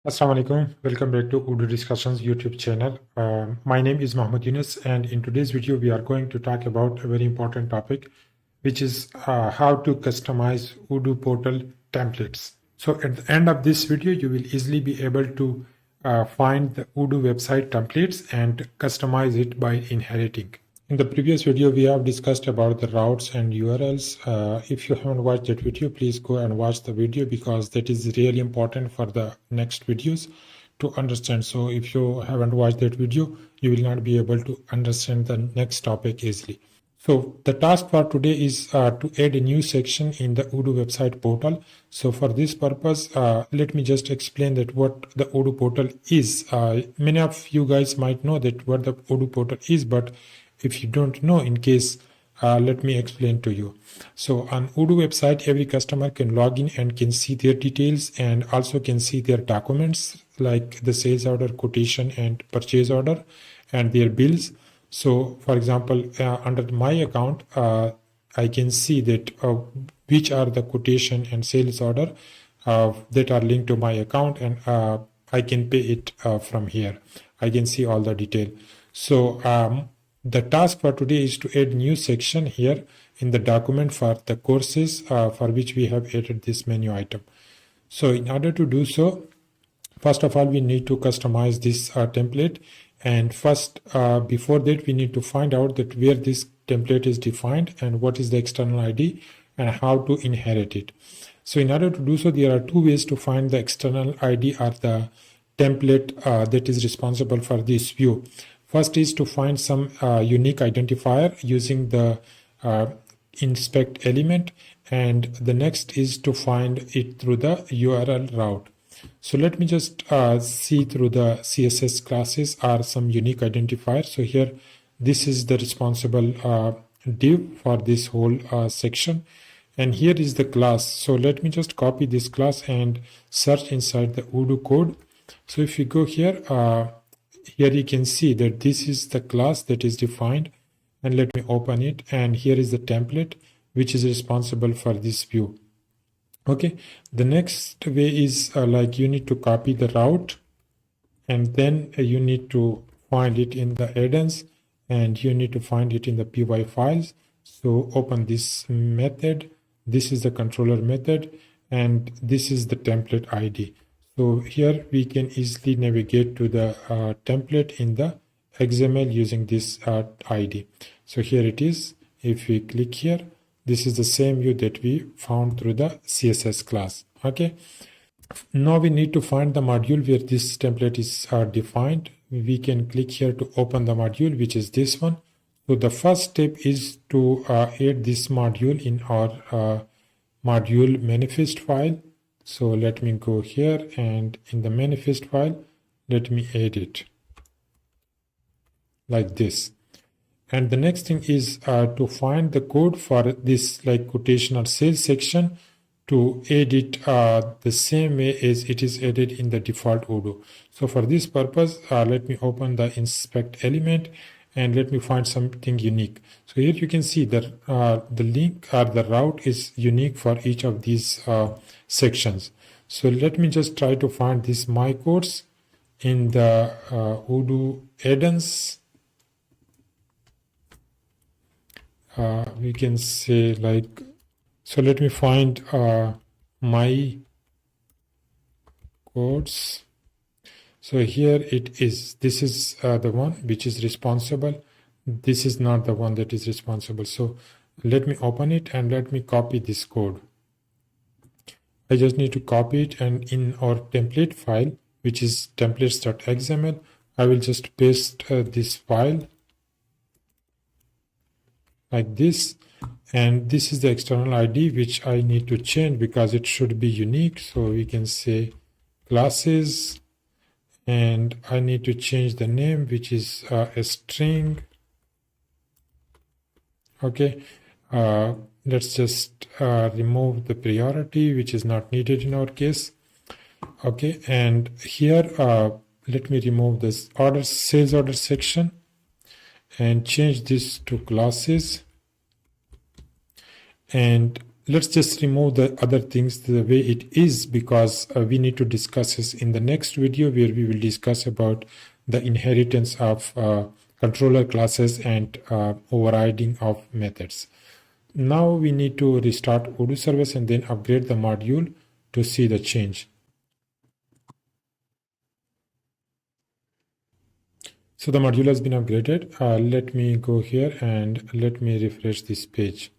Assalamu alaikum. Welcome back to Odoo Discussions YouTube channel. My name is Mohammed Yunus, and in today's video, we are going to talk about a very important topic, which is how to customize Odoo portal templates. So, at the end of this video, you will easily be able to find the Odoo website templates and customize it by inheriting. In the previous video, we have discussed about the routes and URLs. If you haven't watched that video, please go and watch the video because that is really important for the next videos to understand. So if you haven't watched that video, you will not be able to understand the next topic easily. So the task for today is to add a new section in the Odoo website portal. So for this purpose, let me just explain that what the Odoo portal is. Many of you guys might know that what the Odoo portal is, but if you don't know, in case, let me explain to you. So on Odoo website, every customer can log in and can see their details and also can see their documents like the sales order, quotation, and purchase order, and their bills. So for example, under my account, I can see that which are the quotation and sales order that are linked to my account, and I can pay it from here. I can see all the detail. So the task for today is to add new section here in the document for the courses for which we have added this menu item. So in order to do so, first of all, we need to customize this template. And first, before that, we need to find out that where this template is defined and what is the external ID and how to inherit it. So in order to do so, there are two ways to find the external ID or the template that is responsible for this view. First is to find some unique identifier using the inspect element, and the next is to find it through the URL route. So let me just see through the CSS classes are some unique identifier. So here, this is the responsible div for this whole section. And here is the class. So let me just copy this class and search inside the Odoo code. So if you go here, here you can see that this is the class that is defined. And let me open it. And here is the template, which is responsible for this view. Okay, the next way is like you need to copy the route, and then you need to find it in the add-ons, and you need to find it in the py files. So open this method. This is the controller method, and this is the template ID. So here we can easily navigate to the template in the XML using this ID. So here it is. If we click here, this is the same view that we found through the CSS class. Okay. Now we need to find the module where this template is defined. We can click here to open the module, which is this one. So the first step is to add this module in our module manifest file. So let me go here, and in the manifest file, let me add it like this. And the next thing is to find the code for this like quotation or sales section to add it the same way as it is added in the default Odoo. So for this purpose, let me open the inspect element and let me find something unique. So here you can see that the link or the route is unique for each of these sections. So let me just try to find this my course in the Odoo add-ons. We can say like, so let me find my codes. So here it is. This is the one which is responsible. This is not the one that is responsible. So let me open it and let me copy this code. I just need to copy it, and in our template file, which is templates.xml, I will just paste this file like this, and this is the external ID which I need to change because it should be unique. So we can say classes, and I need to change the name, which is a string. Okay, let's just remove the priority, which is not needed in our case. Okay, and here let me remove this order sales order section and change this to classes, and let's just remove the other things the way it is, because we need to discuss this in the next video, where we will discuss about the inheritance of controller classes and overriding of methods. Now we need to restart Odoo service and then upgrade the module to see the change. So the module has been upgraded. Let me go here and let me refresh this page.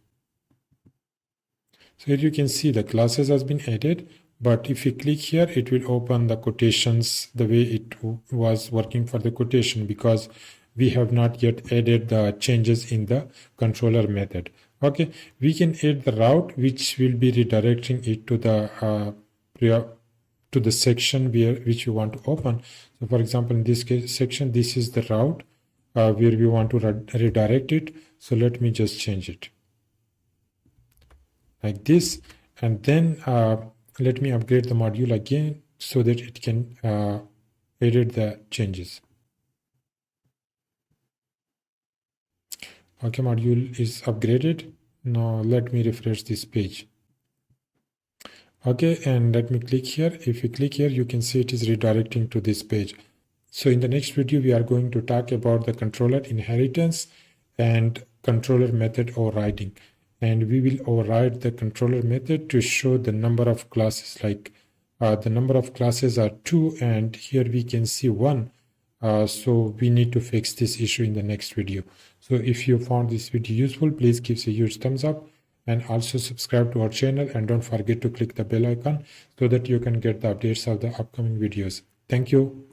So here you can see the classes has been added, but if you click here, it will open the quotations the way it was working for the quotation, because we have not yet added the changes in the controller method. Okay, we can add the route which will be redirecting it to the section which you want to open. So for example, in this case section, this is the route where we want to redirect it. So let me just change it like this, and then let me upgrade the module again so that it can edit the changes. Okay, module is upgraded. Now let me refresh this page. Okay, and let me click here. If you click here, you can see it is redirecting to this page. So in the next video, we are going to talk about the controller inheritance and controller method overriding. And we will override the controller method to show the number of classes, like the number of classes are 2, and here we can see 1. So we need to fix this issue in the next video. So if you found this video useful, please give a huge thumbs up and also subscribe to our channel, and don't forget to click the bell icon so that you can get the updates of the upcoming videos. Thank you.